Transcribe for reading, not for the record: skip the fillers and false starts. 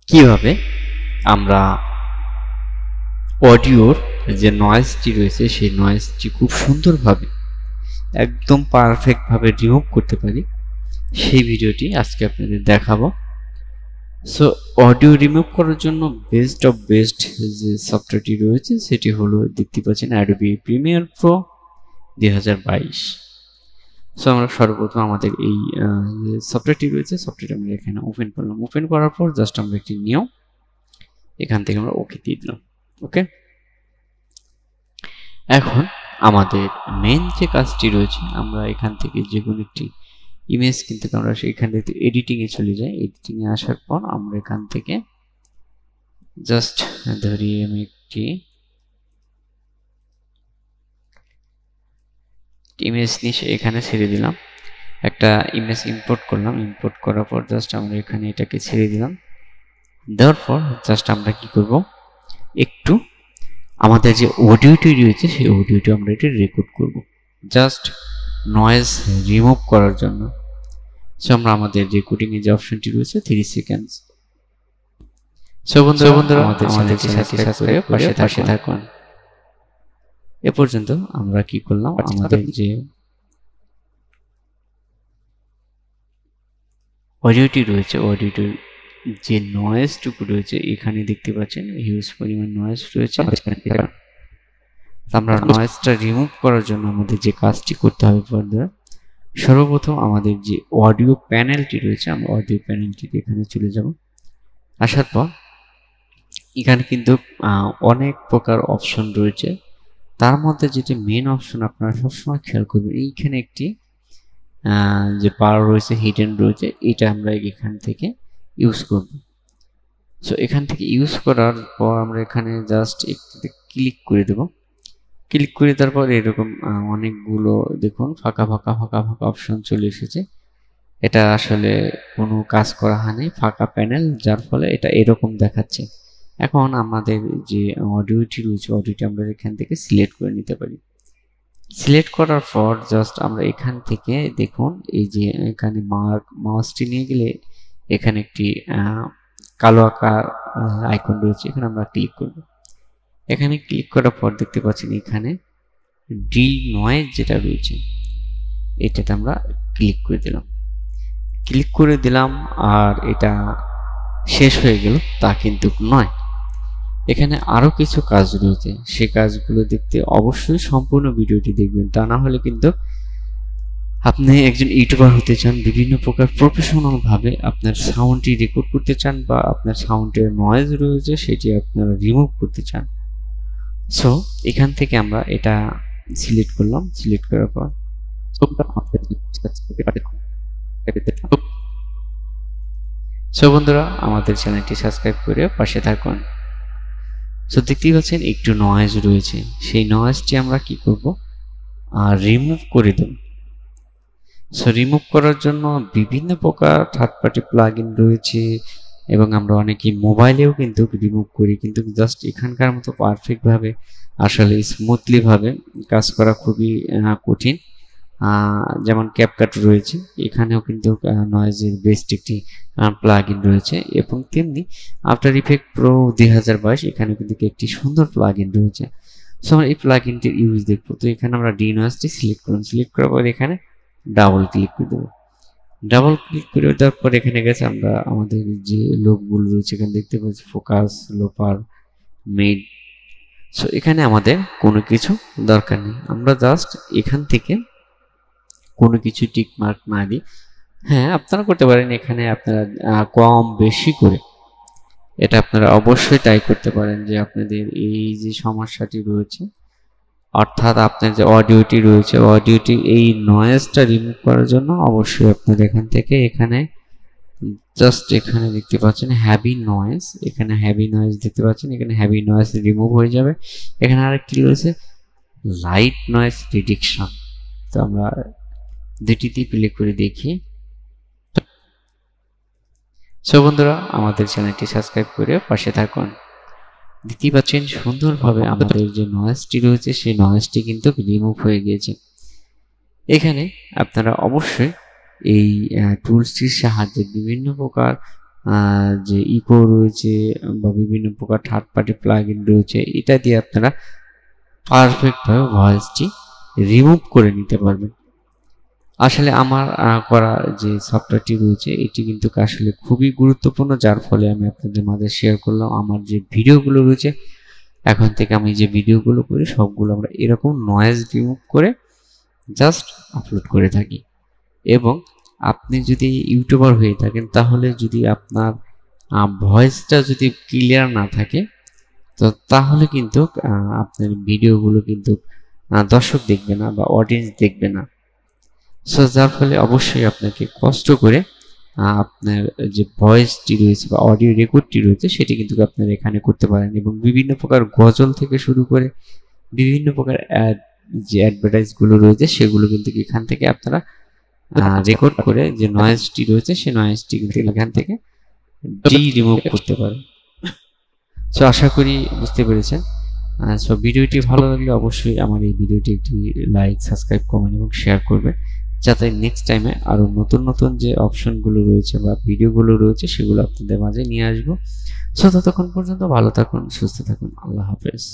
কিভাবে আমরা অডিওর যে নয়েজটি রয়েছে সেই নয়েজটি খুব সুন্দরভাবে একদম পারফেক্টভাবে রিমুভ করতে পারি, সেই ভিডিওটি আজকে আপনাদের দেখাবো। সো অডিও রিমুভ করার জন্য বেস্ট অফ বেস্ট যে সফটওয়্যারটি রয়েছে সেটি হলো, দেখতে পাচ্ছেন, অ্যাডোবি প্রিমিয়ার প্রো 2022। সো আমরা সর্বপ্রথম আমাদের এই সফটওয়্যারটি রয়েছে, সফটওয়্যারটি আমরা এখানে ওপেন করলাম। ওপেন করার পর জাস্ট আমরা একটি নিউ, এখান থেকে আমরা ওকে দিয়ে দিলাম। ওকে, এখন আমাদের মেন যে কাজটি রয়েছে, আমরা এখান থেকে যে কোনো একটি ইমেজ কিন্তু আমরা সেখান থেকে এডিটিংয়ে চলে যাই। এডিটিংয়ে আসার পর আমরা এখান থেকে জাস্ট ধরি আমি একটি ইমেজ নিয়ে এখানে ছেড়ে দিলাম। একটা ইমেজ ইম্পোর্ট করলাম। ইম্পোর্ট করার পর জাস্ট আমরা এখানে এটাকে ছেড়ে দিলাম। দেওয়ার পর জাস্ট আমরা কি করব, একটু আমাদের যে অডিওটি রয়েছে সেই অডিওটি আমরা এটি রেকর্ড করব, জাস্ট নয়েজ রিমুভ করার জন্য। সো আমরা আমাদের রেকর্ডিংয়ে যে অপশনটি রয়েছে 3 সেকেন্ডস। সো বন্ধুরা আমাদের চ্যানেলটি সাবস্ক্রাইব করে পাশে থাকুন। এ পর্যন্ত আমরা কি করলাম, আমাদের যে অডিওটি রয়েছে, অডিওটির যে নয়েজটুকু রয়েছে এখানে দেখতে পাচ্ছেন হিউজ পরিমাণ নয়েজ রয়েছে। আমরা নয়েজটা রিমুভ করার জন্য আমাদের যে কাজটি করতে হবে ফার্দার, সর্বপ্রথম আমাদের যে অডিও প্যানেলটি রয়েছে, আমরা অডিও প্যানেলটি এখানে চলে যাব। আসার পর এখানে কিন্তু অনেক প্রকার অপশন রয়েছে, তার মধ্যে যেটি মেন অপশন আপনারা সবসময় খেয়াল করবেন, এইখানে একটি যে বার রয়েছে, হিডেন রয়েছে, এটা আমরা এখান থেকে ইউজ করব। সো এখান থেকে ইউজ করার পর আমরা এখানে জাস্ট একটু ক্লিক করে দেব। ক্লিক করে দেওয়ার পর এরকম অনেকগুলো দেখুন ফাঁকা ফাঁকা ফাঁকা ফাঁকা অপশন চলে এসেছে। এটা আসলে কোনো কাজ করা হয়নি, ফাঁকা প্যানেল, যার ফলে এটা এরকম দেখাচ্ছে। এখন আমাদের যে অডিওটি রয়েছে, অডিওটি আমরা এখান থেকে সিলেক্ট করে নিতে পারি। সিলেক্ট করার পর জাস্ট আমরা এখান থেকে দেখুন, এই যে এখানে মাউসটি নিয়ে গেলে এখানে একটি কালো আকার আইকন রয়েছে, এখানে আমরা ক্লিক করব। এখানে ক্লিক করার পর দেখতে পাচ্ছেন এখানে ডি নয়েজ যেটা রয়েছে এটাতে আমরা ক্লিক করে দিলাম। ক্লিক করে দিলাম আর এটা শেষ হয়ে গেল তা কিন্তু নয়, এখানে আরো কিছু কাজ রয়েছে। সেই কাজগুলো দেখতে অবশ্যই সম্পূর্ণ ভিডিওটি দেখবেন, তা না হলে কিন্তু আপনি একজন ইউটিউবার হতে চান, বিভিন্ন প্রকার প্রফেশনাল ভাবে আপনার সাউন্ডটি রেকর্ড করতে চান, বা আপনার সাউন্ডের নয়েজ রয়েছে সেটি আপনারা রিমুভ করতে চান। সো এখান থেকে আমরা এটা সিলেক্ট করলাম। সিলেক্ট করার পর সো বন্ধুরা আমাদের চ্যানেলটি সাবস্ক্রাইব করে পাশে থাকুন। সো দেখতেই পাচ্ছেন একটু নয়েজ রয়েছে, সেই নয়েজটি আমরা কি করব, রিমুভ করে দেব। সো রিমুভ করার জন্য বিভিন্ন প্রকার থার্ড পার্টি প্লাগইন রয়েছে, এবং আমরা অনেকেই মোবাইলেও কিন্তু রিমুভ করি, কিন্তু জাস্ট এখানকার মতো পারফেক্টভাবে আসলে স্মুথলিভাবে কাজ করা খুবই কঠিন। যেমন ক্যাপকাট রয়েছে, এখানেও কিন্তু নয়েজের বেস্ট একটি প্লাগইন রয়েছে, এবং তেমনি আফটার ইফেক্ট প্রো 2022 এখানে কিন্তু একটি সুন্দর প্লাগইন রয়েছে। সো আমরা এই প্লাগইনটির ইউজ দেখবো। তো এখানে আমরা ডি নয়েজটি সিলেক্ট করলাম। সিলেক্ট করার পর এখানে ডাবল ক্লিক করে দেবো। ডাবল ক্লিক করে দেওয়ার পর এখানে গেছে আমরা আমাদের যে লোকগুলো রয়েছে এখানে দেখতে পাচ্ছি, ফোকাস, লোপার, মিড। সো এখানে আমাদের কোনো কিছু দরকার নেই, আমরা জাস্ট এখান থেকে কোনো কিছু টিক মার্ক না দিই। হ্যাঁ, আপনারা করতে পারেন, এখানে আপনারা কম বেশি করে এটা আপনারা অবশ্যই ট্রাই করতে পারেন, যে আপনাদের এই যে সমস্যাটি রয়েছে, অর্থাৎ আপনার যে অডিওটি রয়েছে, অডিওটি এই নয়েজটা রিমুভ করার জন্য অবশ্যই আপনার এখান থেকে এখানে জাস্ট এখানে দেখতে পাচ্ছেন হ্যাভি নয়েজ, এখানে হ্যাভি নয়েজ দেখতে পাচ্ছেন, এখানে হ্যাভি নয়েজ রিমুভ হয়ে যাবে। এখানে আরেকটি রয়েছে লাইট নয়েজ রিডাকশন, তো আমরা দুটিতে প্লে করে দেখি। সো বন্ধুরা আমাদের চ্যানেলটি সাবস্ক্রাইব করে পাশে থাকুন। দেখতে পাচ্ছেন সুন্দরভাবে আমাদের যে নয়েজটি রয়েছে সেই নয়েজটি কিন্তু রিমুভ হয়ে গিয়েছে। এখানে আপনারা অবশ্যই এই টুলসটির সাহায্যে বিভিন্ন প্রকার যে ইকো রয়েছে বা বিভিন্ন প্রকার থার্ড পার্টি প্লাগইন রয়েছে, এটা দিয়ে আপনারা পারফেক্টভাবে ভয়েসটি রিমুভ করে নিতে পারবেন। আসলে আমার করা যে সফটওয়্যারটি রয়েছে এটি কিন্তু আসলে খুবই গুরুত্বপূর্ণ, যার ফলে আমি আপনাদের মাঝে শেয়ার করলাম। আমার যে ভিডিওগুলো রয়েছে, এখন থেকে আমি যে ভিডিওগুলো করি সবগুলো আমরা এরকম নয়েজ রিমুভ করে জাস্ট আপলোড করে থাকি। এবং আপনি যদি ইউটিউবার হয়ে থাকেন, তাহলে যদি আপনার ভয়েসটা যদি ক্লিয়ার না থাকে, তো তাহলে কিন্তু আপনার ভিডিওগুলো কিন্তু দর্শক দেখবে না বা অডিয়েন্স দেখবে না। সো যার ফলে অবশ্যই আপনাকে কষ্ট করে আপনার যে ভয়েসটি রয়েছে বা অডিও রেকর্ডটি রয়েছে সেটি কিন্তু আপনারা এখানে করতে পারেন। এবং বিভিন্ন প্রকার গজল থেকে শুরু করে বিভিন্ন প্রকার যে অ্যাডভার্টাইজগুলো রয়েছে সেগুলো কিন্তু এখান থেকে আপনারা রেকর্ড করে যে নয়েজটি রয়েছে সেই নয়েজটি কিন্তু এখান থেকে রিমুভ করতে পারেন। সো আশা করি বুঝতে পেরেছেন। সো ভিডিওটি ভালো লাগলে অবশ্যই আমার এই ভিডিওটি একটি লাইক, সাবস্ক্রাইব, কমেন্ট এবং শেয়ার করবেন, যাতে নেক্সট টাইমে আরও নতুন নতুন যে অপশনগুলো রয়েছে বা ভিডিওগুলো রয়েছে সেগুলো আপনাদের মাঝে নিয়ে আসবো। সো ততক্ষণ পর্যন্ত ভালো থাকুন, সুস্থ থাকুন। আল্লাহ হাফেজ।